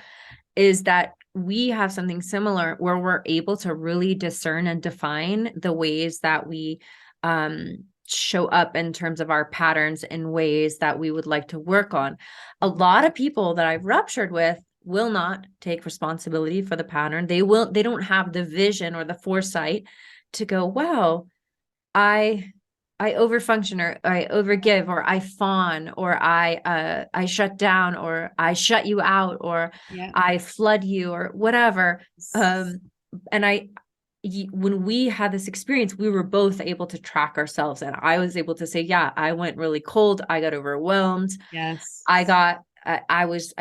S2: is that we have something similar where we're able to really discern and define the ways that we show up in terms of our patterns in ways that we would like to work on. A lot of people that I've ruptured with will not take responsibility for the pattern. They don't have the vision or the foresight to go, wow, I overfunction, or I overgive, or I fawn, or I shut down, or I shut you out, or I flood you, or whatever. And when we had this experience, we were both able to track ourselves, and I was able to say, yeah, I went really cold. I got overwhelmed.
S1: Yes.
S2: I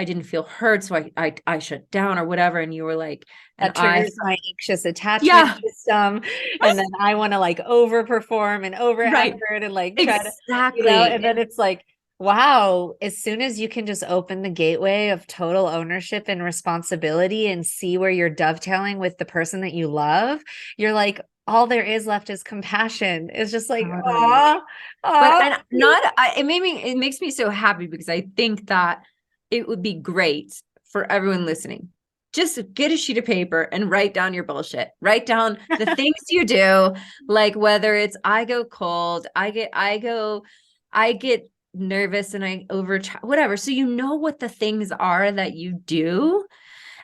S2: didn't feel heard. So I shut down or whatever. And you were like,
S1: that triggers my anxious attachment system. And then I want to like overperform and over effort and like try to, and then it's like, wow, as soon as you can just open the gateway of total ownership and responsibility and see where you're dovetailing with the person that you love, you're like, all there is left is compassion. It's just like,
S2: it makes me so happy, because I think that it would be great for everyone listening. Just get a sheet of paper and write down your bullshit. Write down the things you do, like whether it's I go cold, I get nervous and I whatever. So you know what the things are that you do,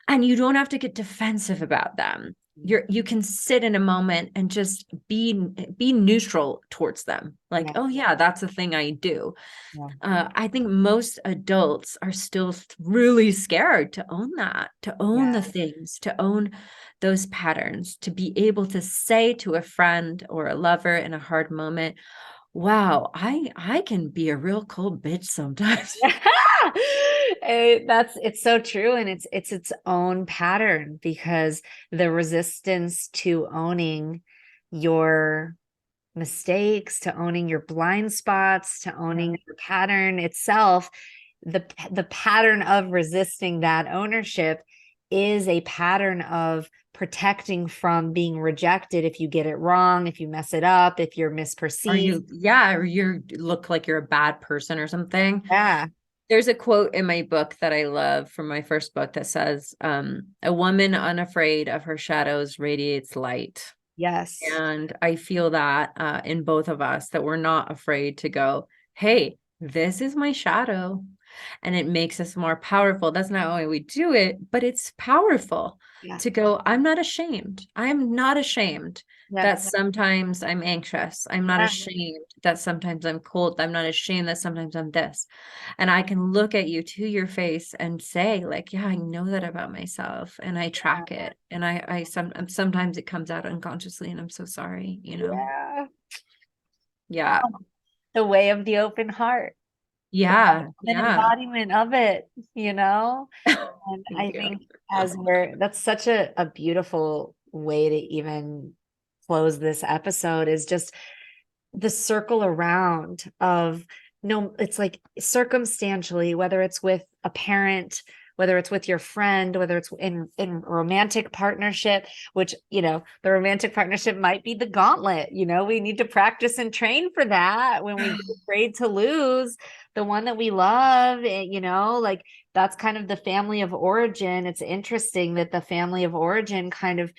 S2: and you don't have to get defensive about them. You can sit in a moment and just be neutral towards them. Like, oh yeah, that's a thing I do. I think most adults are still really scared to own that, to own the things, to own those patterns, to be able to say to a friend or a lover in a hard moment, wow, I can be a real cold bitch sometimes.
S1: It's so true. And it's its own pattern, because the resistance to owning your mistakes, to owning your blind spots, to owning your pattern itself, the pattern of resisting that ownership is a pattern of protecting from being rejected if you get it wrong, if you mess it up, if you're misperceived.
S2: Or you look like you're a bad person or something. There's a quote in my book that I love from my first book that says, a woman unafraid of her shadows radiates light.
S1: Yes.
S2: And I feel that in both of us, that we're not afraid to go, hey, this is my shadow. And it makes us more powerful. That's not only we do it, but it's powerful
S1: Yeah.
S2: to go, I'm not ashamed. I'm not ashamed
S1: Yeah.
S2: that sometimes I'm anxious. I'm not
S1: Yeah.
S2: ashamed that sometimes I'm cold. I'm not ashamed that sometimes I'm this. And I can look at you to your face and say, like, yeah, I know that about myself, and I track it. And sometimes it comes out unconsciously, and I'm so sorry, you know?
S1: Yeah.
S2: Yeah.
S1: The way of the open heart,
S2: Yeah.
S1: an
S2: Yeah.
S1: embodiment of it, you know? And
S2: Thank
S1: I
S2: you.
S1: think that's such a beautiful way to even close this episode, is just the circle around of, no, it's like circumstantially, whether it's with a parent, whether it's with your friend, whether it's in romantic partnership, which, the romantic partnership might be the gauntlet. We need to practice and train for that when we get afraid to lose the one that we love. Like, that's kind of the family of origin. It's interesting that the family of origin kind of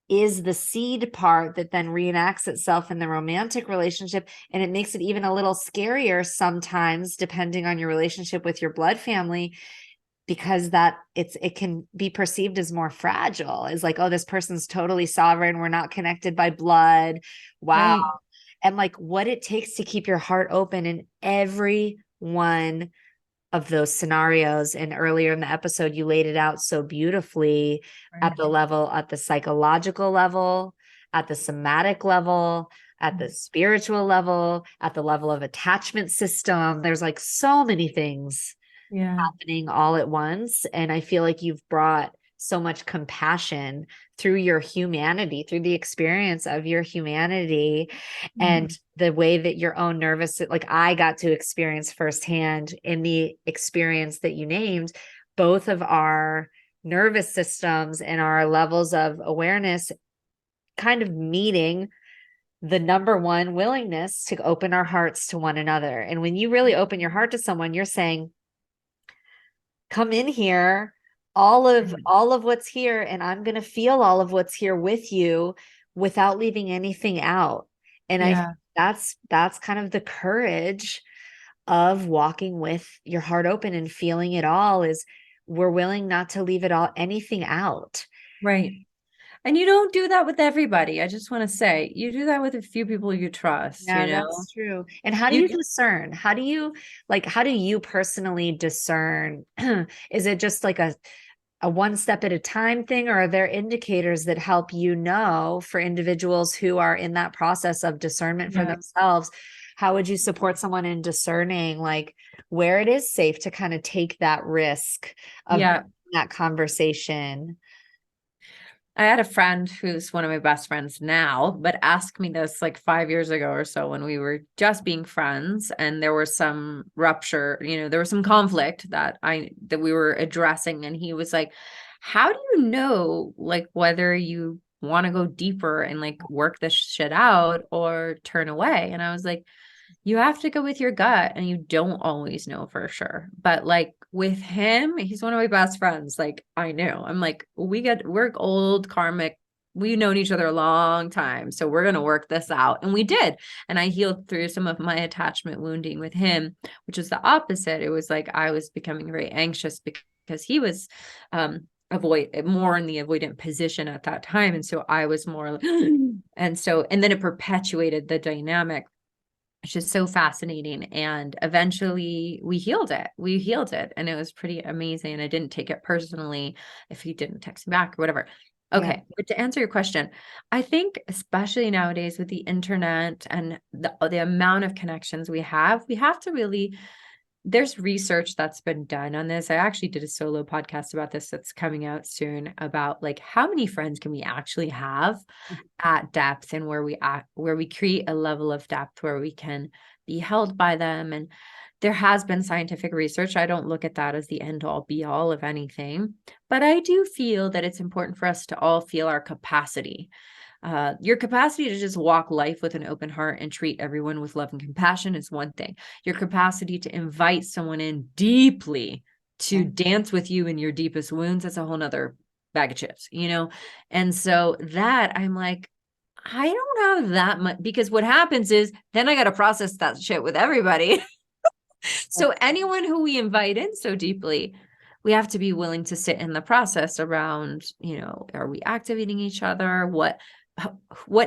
S1: is the seed part that then reenacts itself in the romantic relationship. And it makes it even a little scarier sometimes, depending on your relationship with your blood family, because it can be perceived as more fragile. Is like, oh, this person's totally sovereign. We're not connected by blood. Wow.
S2: Right.
S1: And like, what it takes to keep your heart open in every one of those scenarios. And earlier in the episode, you laid it out so beautifully,
S2: Right.
S1: at the psychological level, at the somatic level, at the spiritual level, at the level of attachment system. There's like so many things
S2: Yeah.
S1: happening all at once. And I feel like you've brought so much compassion through your humanity, through the experience of your humanity, and the way that your own like I got to experience firsthand in the experience that you named, both of our nervous systems and our levels of awareness kind of meeting the number one willingness to open our hearts to one another. And when you really open your heart to someone, you're saying, come in here, all of what's here, and I'm going to feel all of what's here with you without leaving anything out. And
S2: Yeah.
S1: that's kind of the courage of walking with your heart open and feeling it all, is we're willing not to leave it all, anything out.
S2: Right. And you don't do that with everybody. I just want to say, you do that with a few people you trust,
S1: Yeah,
S2: you know?
S1: that's true. And how do
S2: You
S1: you discern? How do you personally discern? Is it just like a one step at a time thing, or are there indicators that help for individuals who are in that process of discernment for
S2: Yeah.
S1: themselves? How would you support someone in discerning, like, where it is safe to kind of take that risk of
S2: Yeah.
S1: that conversation?
S2: I had a friend who's one of my best friends now, but asked me this like 5 years ago or so when we were just being friends, and there was some rupture, there was some conflict that we were addressing. And he was like, how do you know, like, whether you want to go deeper and like work this shit out or turn away? And I was like, you have to go with your gut, and you don't always know for sure. But like with him, he's one of my best friends. Like, I knew, I'm like, we're old karmic. We've known each other a long time. So we're going to work this out. And we did. And I healed through some of my attachment wounding with him, which was the opposite. It was like, I was becoming very anxious because he was, more in the avoidant position at that time. And so I was more, and then it perpetuated the dynamic, which is so fascinating. And eventually we healed it. And it was pretty amazing. I didn't take it personally if he didn't text me back or whatever.
S1: Yeah.
S2: Okay. But to answer your question, I think especially nowadays with the internet and the amount of connections we have to really, there's research that's been done on this. I actually did a solo podcast about this that's coming out soon, about like how many friends can we actually have at depth, and where we create a level of depth where we can be held by them. And there has been scientific research. I don't look at that as the end all be all of anything, but I do feel that it's important for us to all feel our capacity. Your capacity to just walk life with an open heart and treat everyone with love and compassion is one thing. Your capacity to invite someone in deeply to
S1: Yeah.
S2: dance with you in your deepest wounds, that's a whole nother bag of chips, you know? And so that I'm like, I don't have that much, because what happens is then I got to process that shit with everybody. So anyone who we invite in so deeply, we have to be willing to sit in the process around, are we activating each other? What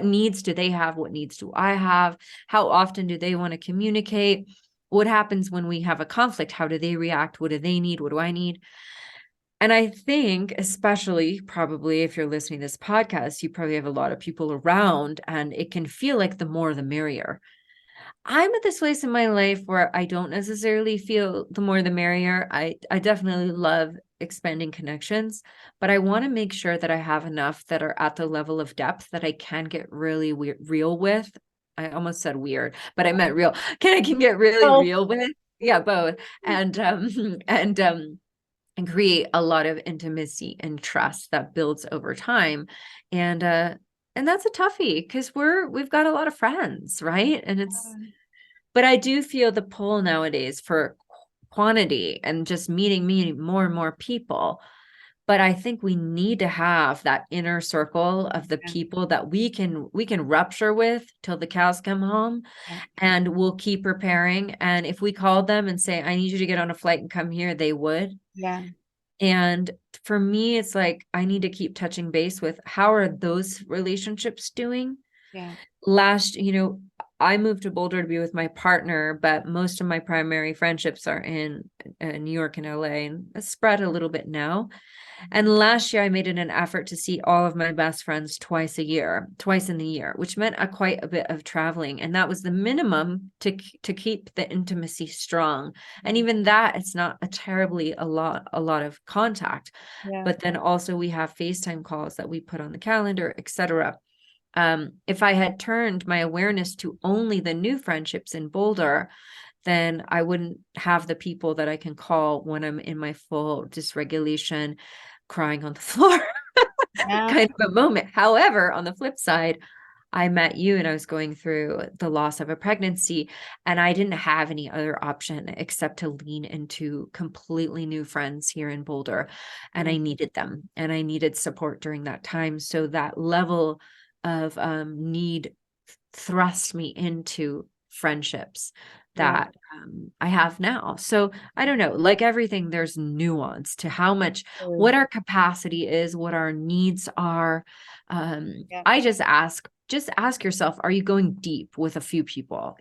S2: needs do they have? What needs do I have? How often do they want to communicate? What happens when we have a conflict? How do they react? What do they need? What do I need? And I think, especially probably if you're listening to this podcast, you probably have a lot of people around, and it can feel like the more the merrier. I'm at this place in my life where I don't necessarily feel the more the merrier. I definitely love expanding connections, but I want to make sure that I have enough that are at the level of depth that I can get really real with. I almost said weird, but I meant real. I can get really
S1: Oh,
S2: real with. Yeah, both. And create a lot of intimacy and trust that builds over time. And that's a toughie, because we've got a lot of friends, right? But I do feel the pull nowadays for quantity and just meeting more and more people. But I think we need to have that inner circle of the
S1: yeah.
S2: people that we can rupture with till the cows come home,
S1: Yeah.
S2: and we'll keep preparing. And if we called them and say, I need you to get on a flight and come here, they would.
S1: Yeah.
S2: And for me, it's like, I need to keep touching base with, how are those relationships doing?
S1: Yeah.
S2: I moved to Boulder to be with my partner, but most of my primary friendships are in New York and LA, and it's spread a little bit now. And last year I made it an effort to see all of my best friends twice in the year, which meant quite a bit of traveling. And that was the minimum to keep the intimacy strong. And even that, it's not a lot of contact.
S1: Yeah.
S2: But then also we have FaceTime calls that we put on the calendar, etc. If I had turned my awareness to only the new friendships in Boulder, then I wouldn't have the people that I can call when I'm in my full dysregulation, crying on the floor
S1: Yeah.
S2: kind of a moment. However, on the flip side, I met you and I was going through the loss of a pregnancy, and I didn't have any other option except to lean into completely new friends here in Boulder. And
S1: Yeah.
S2: I needed them, and I needed support during that time. So that level of need thrust me into friendships
S1: Yeah.
S2: that I have now. So I don't know, like everything, there's nuance to how much, what our capacity is, what our needs are.
S1: Yeah.
S2: I just ask yourself, are you going deep with a few people?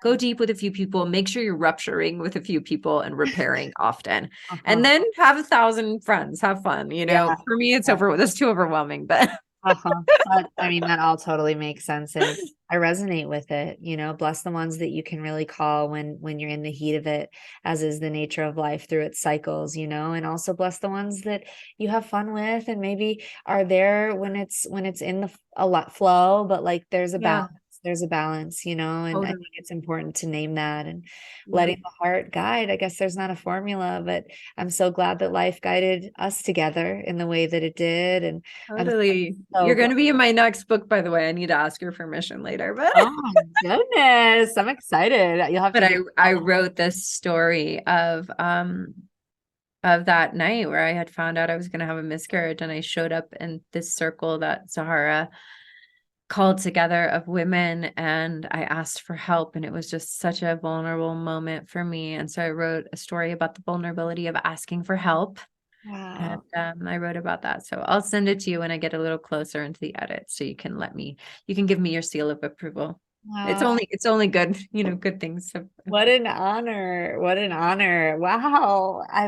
S2: Go deep with a few people, make sure you're rupturing with a few people and repairing often. And
S1: Uh-huh.
S2: then have 1,000 friends, have fun.
S1: Yeah.
S2: For me,
S1: Yeah.
S2: that's too overwhelming, but
S1: Uh-huh. I mean, that all totally makes sense. And I resonate with it. Bless the ones that you can really call when you're in the heat of it, as is the nature of life through its cycles, and also bless the ones that you have fun with and maybe are there when it's in a lot flow, but like there's a
S2: yeah,
S1: balance. There's a balance, and I think
S2: totally.
S1: it's important to name that and
S2: Yeah,
S1: letting the heart guide. I guess there's not a formula, but I'm so glad that life guided us together in the way that it did. And I'm
S2: totally.
S1: so
S2: You're going
S1: glad.
S2: to be in my next book, by the way. I need to ask your permission later, but
S1: Oh my goodness. I'm excited. You'll have to
S2: but
S1: give
S2: I wrote this story of that night where I had found out I was going to have a miscarriage, and I showed up in this circle that Zahara called together of women, and I asked for help, and it was just such a vulnerable moment for me. And so I wrote a story about the vulnerability of asking for help. And
S1: Wow.
S2: I wrote about that. So I'll send it to you when I get a little closer into the edit, so you can give me your seal of approval.
S1: Wow.
S2: It's only good, good things.
S1: What an honor. What an honor. Wow. I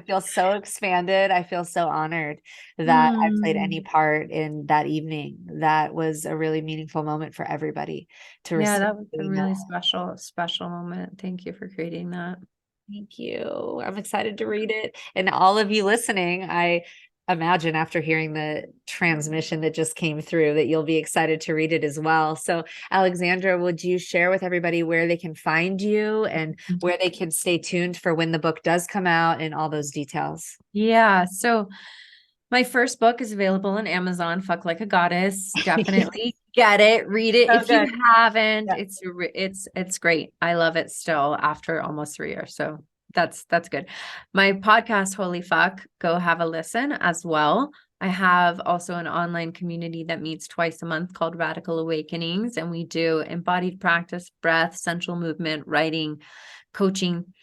S1: feel so expanded. I feel so honored that I played any
S2: Mm.
S1: part in that evening. That was a really meaningful moment for everybody to
S2: Yeah,
S1: receive
S2: that was a
S1: doing that.
S2: really special moment. Thank you for creating that.
S1: Thank you. I'm excited to read it. And all of you listening, I imagine after hearing the transmission that just came through that you'll be excited to read it as well. So, Alexandra, would you share with everybody where they can find you and where they can stay tuned for when the book does come out and all those details?
S2: Yeah. So My first book is available on Amazon, Fuck Like a Goddess. Definitely get it, read it.
S1: So
S2: If you
S1: good.
S2: haven't,
S1: Yeah.
S2: it's great. I love it still after almost 3 years. So that's good. My podcast, Holy Fuck, go have a listen as well. I have also an online community that meets twice a month called Radical Awakenings, and we do embodied practice, breath, sensual movement, writing, coaching.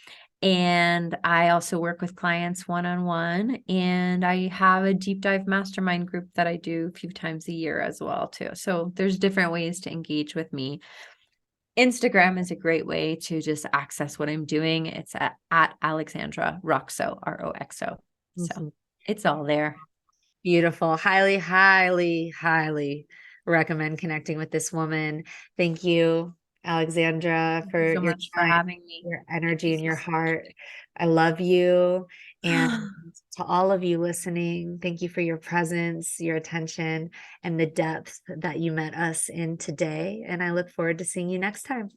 S2: And I also work with clients one-on-one, and I have a deep dive mastermind group that I do a few times a year as well too. So there's different ways to engage with me. Instagram is a great way to just access what I'm doing. It's at Alexandra Roxo, Roxo. So it's all there.
S1: Beautiful. Highly, highly, highly recommend connecting with this woman. Thank you, Alexandra,
S2: Thank you
S1: for
S2: so
S1: your
S2: much for
S1: time,
S2: having me.
S1: your
S2: Thank
S1: energy,
S2: you
S1: and
S2: so
S1: your
S2: much.
S1: heart. I love you. And to all of you listening, thank you for your presence, your attention, and the depth that you met us in today. And I look forward to seeing you next time.